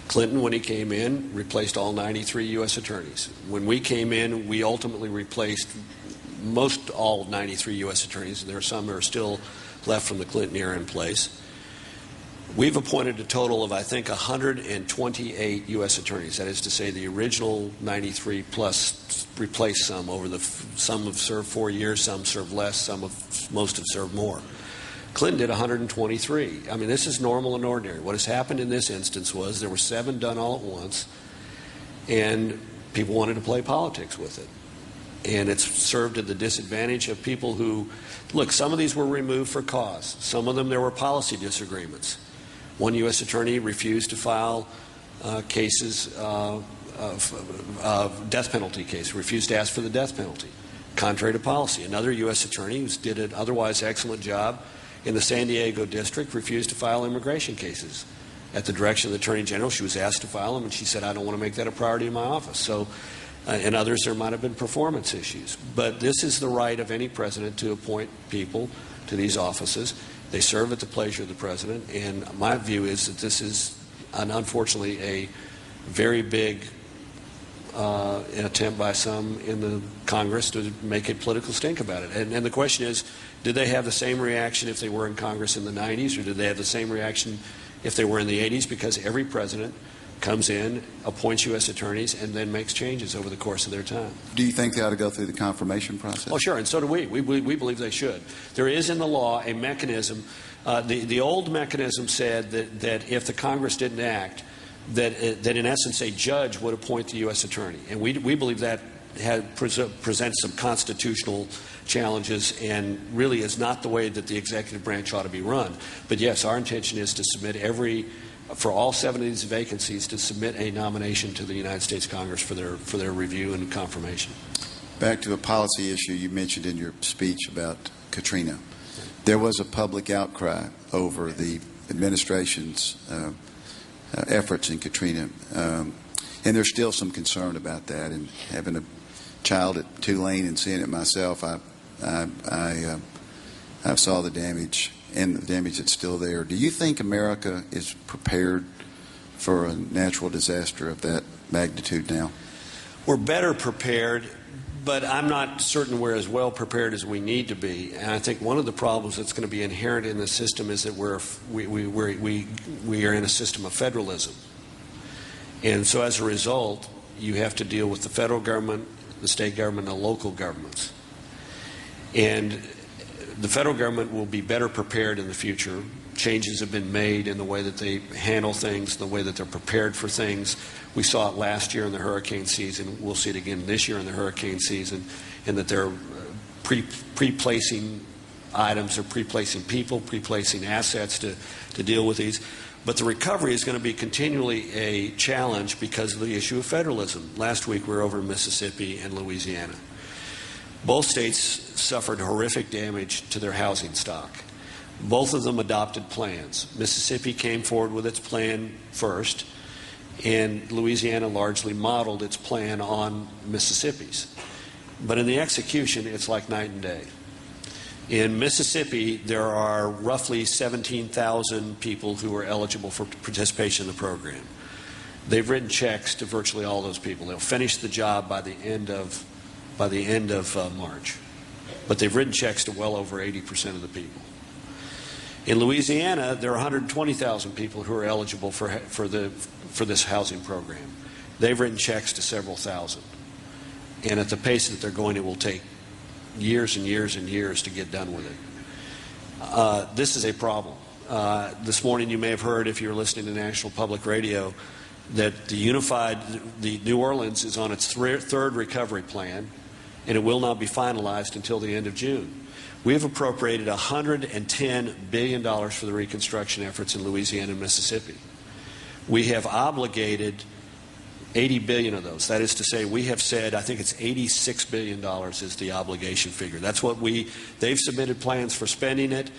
Clinton, when he came in, replaced all 93 U.S. attorneys. When we came in, we ultimately replaced most all 93 U.S. attorneys. There are some who are still left from the Clinton era in place. We've appointed a total of, I think, 128 U.S. attorneys. That is to say, the original 93 plus replaced some some have served 4 years, some served less, most have served more. Clinton did 123. I mean, this is normal and ordinary. What has happened in this instance was there were 7 done all at once, and people wanted to play politics with it. And it's served to the disadvantage of people who, look, some of these were removed for cause. Some of them there were policy disagreements. One U.S. attorney refused to file cases of death penalty case, refused to ask for the death penalty, contrary to policy. Another U.S. attorney who did an otherwise excellent job in the San Diego district refused to file immigration cases. At the direction of the Attorney General, she was asked to file them, and she said, I don't want to make that a priority in my office. So, in others, there might have been performance issues. But this is the right of any president to appoint people to these offices. They serve at the pleasure of the president, and my view is that this is, unfortunately, a very big attempt by some in the Congress to make a political stink about it. And the question is, did they have the same reaction if they were in Congress in the 90s, or did they have the same reaction if they were in the 80s? Because every president comes in, appoints U.S. attorneys, and then makes changes over the course of their time. Do you think they ought to go through the confirmation process? Oh, sure, and so do we. We believe they should. There is in the law a mechanism. The old mechanism said that if the Congress didn't act, that in essence a judge would appoint the U.S. attorney. And we believe that presents some constitutional challenges and really is not the way that the executive branch ought to be run. But yes, our intention is to submit for all 7 of these vacancies, to submit a nomination to the United States Congress for their review and confirmation. Back to a policy issue you mentioned in your speech about Katrina. There was a public outcry over the administration's efforts in Katrina, and there's still some concern about that. And having a child at Tulane and seeing it myself, I saw the damage and the damage that's still there. Do you think America is prepared for a natural disaster of that magnitude now? We're better prepared, but I'm not certain we're as well prepared as we need to be. And I think one of the problems that's going to be inherent in the system is that we are in a system of federalism. And so as a result, you have to deal with the federal government, the state government, and the local governments. And the federal government will be better prepared in the future. Changes have been made in the way that they handle things, the way that they're prepared for things. We saw it last year in the hurricane season. We'll see it again this year in the hurricane season, and that they're pre-placing items or pre-placing people, pre-placing assets to deal with these. But the recovery is going to be continually a challenge because of the issue of federalism. Last week we were over in Mississippi and Louisiana. Both states suffered horrific damage to their housing stock. Both of them adopted plans. Mississippi came forward with its plan first, and Louisiana largely modeled its plan on Mississippi's. But in the execution, it's like night and day. In Mississippi, there are roughly 17,000 people who are eligible for participation in the program. They've written checks to virtually all those people. They'll finish the job by the end of March. But they've written checks to well over 80% of the people. In Louisiana, there are 120,000 people who are eligible for this housing program. They've written checks to several thousand. And at the pace that they're going, it will take years and years and years to get done with it. This is a problem. This morning you may have heard, if you're listening to National Public Radio, that the New Orleans is on its third recovery plan, and it will not be finalized until the end of June. We have appropriated $110 billion for the reconstruction efforts in Louisiana and Mississippi. We have obligated 80 billion of those. That is to say, we have said, I think it's $86 billion is the obligation figure. That's what they've submitted plans for spending it.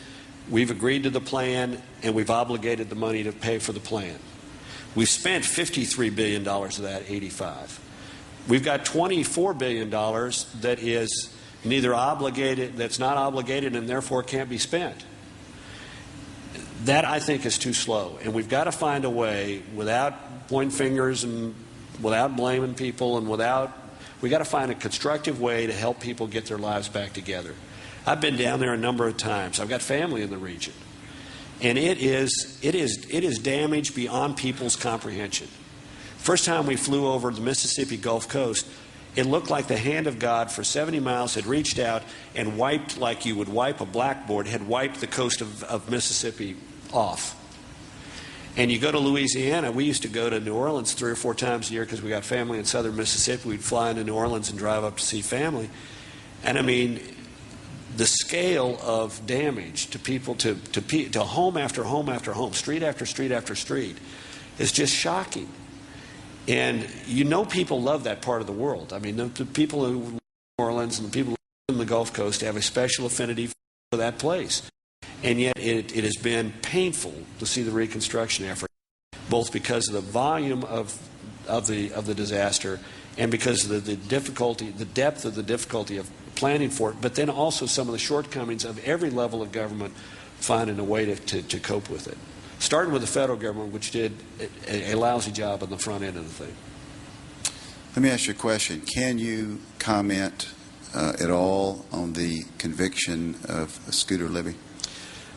We've agreed to the plan, and we've obligated the money to pay for the plan. We've spent $53 billion of that 85. We've got $24 billion that is neither obligated, that's not obligated, and therefore can't be spent. That, I think, is too slow. And we've got to find a way, without pointing fingers and without blaming people, and we've got to find a constructive way to help people get their lives back together. I've been down there a number of times. I've got family in the region. And it is damage beyond people's comprehension. First time we flew over the Mississippi Gulf Coast, it looked like the hand of God for 70 miles had reached out and wiped, like you would wipe a blackboard, had wiped the coast of Mississippi off. And you go to Louisiana. We used to go to New Orleans 3 or 4 times a year because we got family in southern Mississippi. We'd fly into New Orleans and drive up to see family. And I mean, the scale of damage to people, to home after home after home, street after street after street, is just shocking. And you know people love that part of the world. I mean, the people in New Orleans and the people in the Gulf Coast have a special affinity for that place. And yet it has been painful to see the reconstruction effort, both because of the volume of the disaster and because of the difficulty, the depth of the difficulty of planning for it, but then also some of the shortcomings of every level of government finding a way to cope with it. Starting with the federal government, which did a lousy job on the front end of the thing. Let me ask you a question. Can you comment at all on the conviction of Scooter Libby?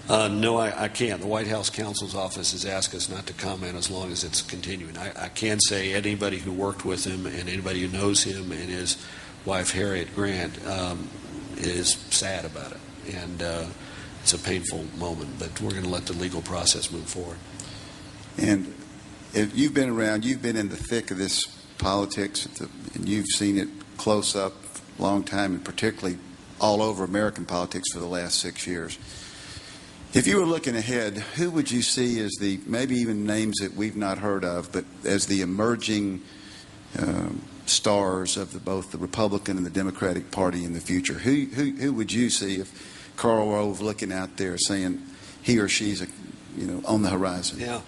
No, I can't. The White House counsel's office has asked us not to comment as long as it's continuing. I can say anybody who worked with him and anybody who knows him and his wife Harriet Grant is sad about it. And it's a painful moment, but we're going to let the legal process move forward. And if you've been around, you've been in the thick of this politics, and you've seen it close up a long time, and particularly all over American politics for the last 6 years. If you were looking ahead, who would you see as the, maybe even names that we've not heard of, but as the emerging stars of both the Republican and the Democratic Party in the future? Who would you see if Karl Rove looking out there saying he or she's on the horizon? Yeah.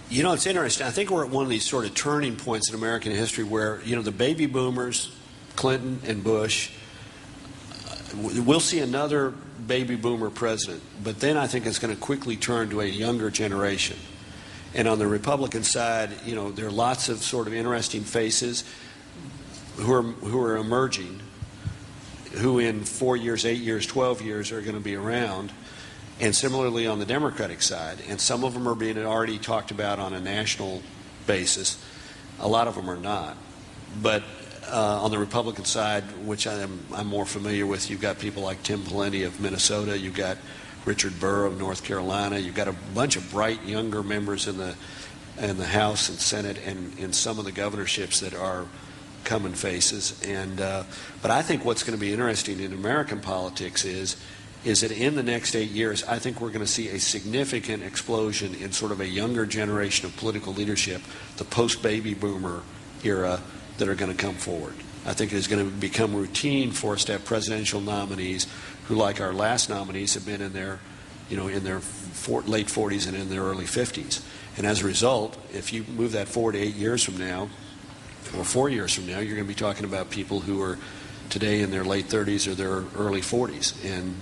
It's interesting. I think we're at one of these sort of turning points in American history where, the baby boomers, Clinton and Bush, we'll see another baby boomer president, but then I think it's going to quickly turn to a younger generation. And on the Republican side, there are lots of sort of interesting faces who are emerging, who in 4 years, 8 years, 12 years are going to be around. And similarly on the Democratic side, and some of them are being already talked about on a national basis. A lot of them are not. But on the Republican side, which I'm more familiar with, you've got people like Tim Pawlenty of Minnesota, you've got Richard Burr of North Carolina, you've got a bunch of bright younger members in the House and Senate and in some of the governorships that are coming faces. And but I think what's going to be interesting in American politics is that in the next 8 years, I think we're going to see a significant explosion in sort of a younger generation of political leadership, the post-baby boomer era, that are going to come forward. I think it is going to become routine for us to have presidential nominees who, like our last nominees, have been in their, late 40s and in their early 50s. And as a result, if you move that forward to 8 years from now, or 4 years from now, you're going to be talking about people who are today in their late 30s or their early 40s. And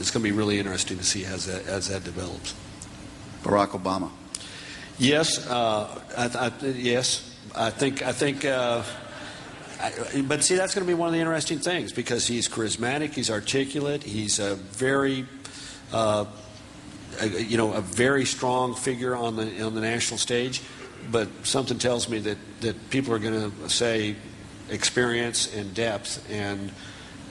it's going to be really interesting to see as that develops. Barack Obama. Yes, yes. I think, but see, that's going to be one of the interesting things because he's charismatic, he's articulate, he's a very, a very strong figure on the national stage. But something tells me that people are going to say experience and depth, and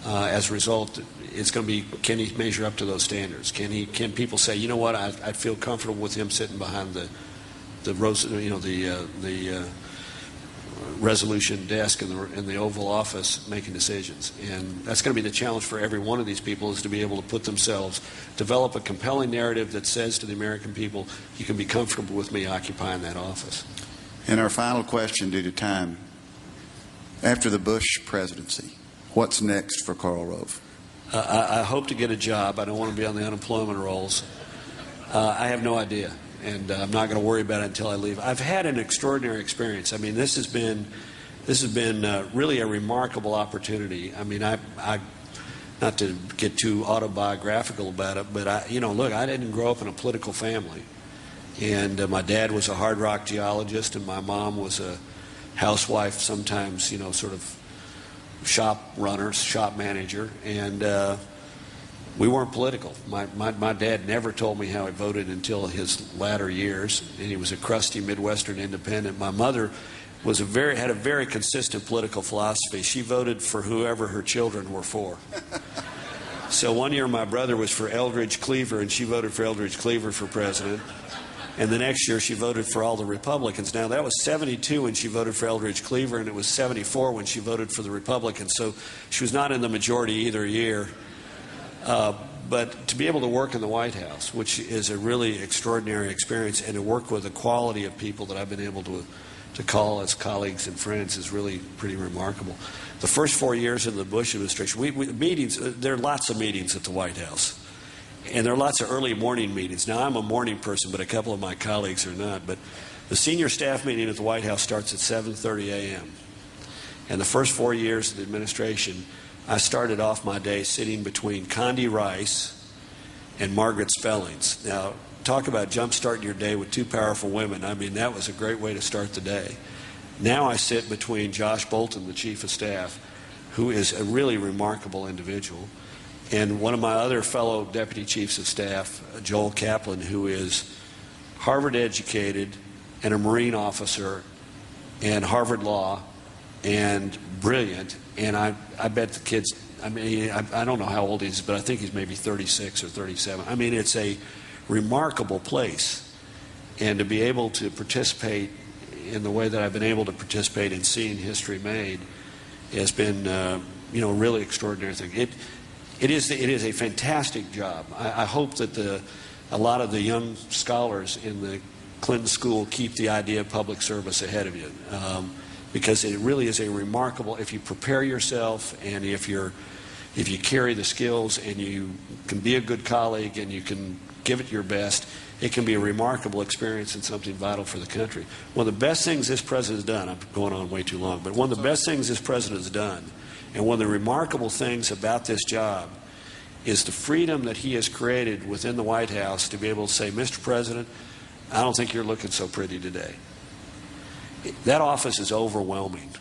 as a result, it's going to be, can he measure up to those standards? Can people say, you know what, I'd feel comfortable with him sitting behind the resolution desk in the Oval Office making decisions. And that's going to be the challenge for every one of these people, is to be able to put themselves, develop a compelling narrative that says to the American people, you can be comfortable with me occupying that office. And our final question due to time. After the Bush presidency, what's next for Karl Rove? I hope to get a job. I don't want to be on the unemployment rolls. I have no idea. And I'm not going to worry about it until I leave. I've had an extraordinary experience. I mean, this has been really a remarkable opportunity. I mean, I not to get too autobiographical about it, but look, I didn't grow up in a political family, and my dad was a hard rock geologist, and my mom was a housewife, sometimes sort of shop runner, shop manager, and we weren't political. My dad never told me how he voted until his latter years, and he was a crusty Midwestern independent. My mother had a very consistent political philosophy. She voted for whoever her children were for. So one year my brother was for Eldridge Cleaver, and she voted for Eldridge Cleaver for president. And the next year she voted for all the Republicans. Now that was 72 when she voted for Eldridge Cleaver, and it was 74 when she voted for the Republicans. So she was not in the majority either year. But to be able to work in the White House, which is a really extraordinary experience, and to work with the quality of people that I've been able to to call as colleagues and friends is really pretty remarkable. The first 4 years of the Bush administration, there are lots of meetings at the White House. And there are lots of early morning meetings. Now, I'm a morning person, but a couple of my colleagues are not. But the senior staff meeting at the White House starts at 7:30 a.m. And the first 4 years of the administration, I started off my day sitting between Condi Rice and Margaret Spellings. Now, talk about jump-starting your day with two powerful women. I mean, that was a great way to start the day. Now I sit between Josh Bolten, the Chief of Staff, who is a really remarkable individual, and one of my other fellow Deputy Chiefs of Staff, Joel Kaplan, who is Harvard-educated and a Marine officer and Harvard Law and brilliant. And I bet the kids, I don't know how old he is, but I think he's maybe 36 or 37. I mean, it's a remarkable place. And to be able to participate in the way that I've been able to participate in seeing history made has been, a really extraordinary thing. It is a fantastic job. I hope that a lot of the young scholars in the Clinton School keep the idea of public service ahead of you, because it really is a remarkable. If you prepare yourself and if you carry the skills and you can be a good colleague and you can give it your best, it can be a remarkable experience and something vital for the country. One of the best things this president has done, I'm going on way too long, but one of the best things this president has done, and one of the remarkable things about this job, is the freedom that he has created within the White House to be able to say, Mr. President, I don't think you're looking so pretty today. That office is overwhelming.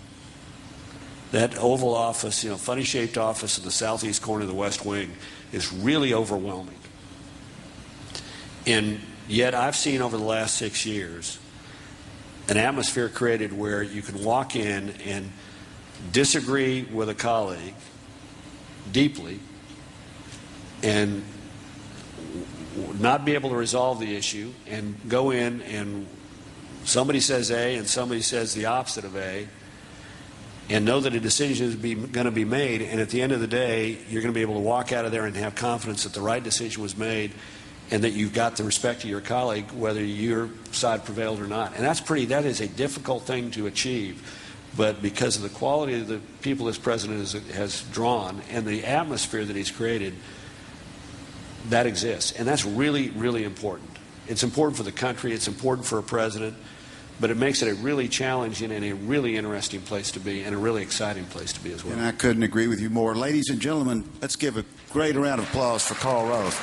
That Oval Office, funny-shaped office in the southeast corner of the West Wing, is really overwhelming. And yet I've seen over the last 6 years an atmosphere created where you can walk in and disagree with a colleague deeply and not be able to resolve the issue, and go in and somebody says A and somebody says the opposite of A, and know that a decision is going to be made, and at the end of the day you're going to be able to walk out of there and have confidence that the right decision was made and that you've got the respect of your colleague whether your side prevailed or not. And that is a difficult thing to achieve, but because of the quality of the people this president has drawn and the atmosphere that he's created, that exists. And that's really, really important. It's important for the country, it's important for a president, but it makes it a really challenging and a really interesting place to be, and a really exciting place to be as well. And I couldn't agree with you more. Ladies and gentlemen, let's give a great round of applause for Karl Rove.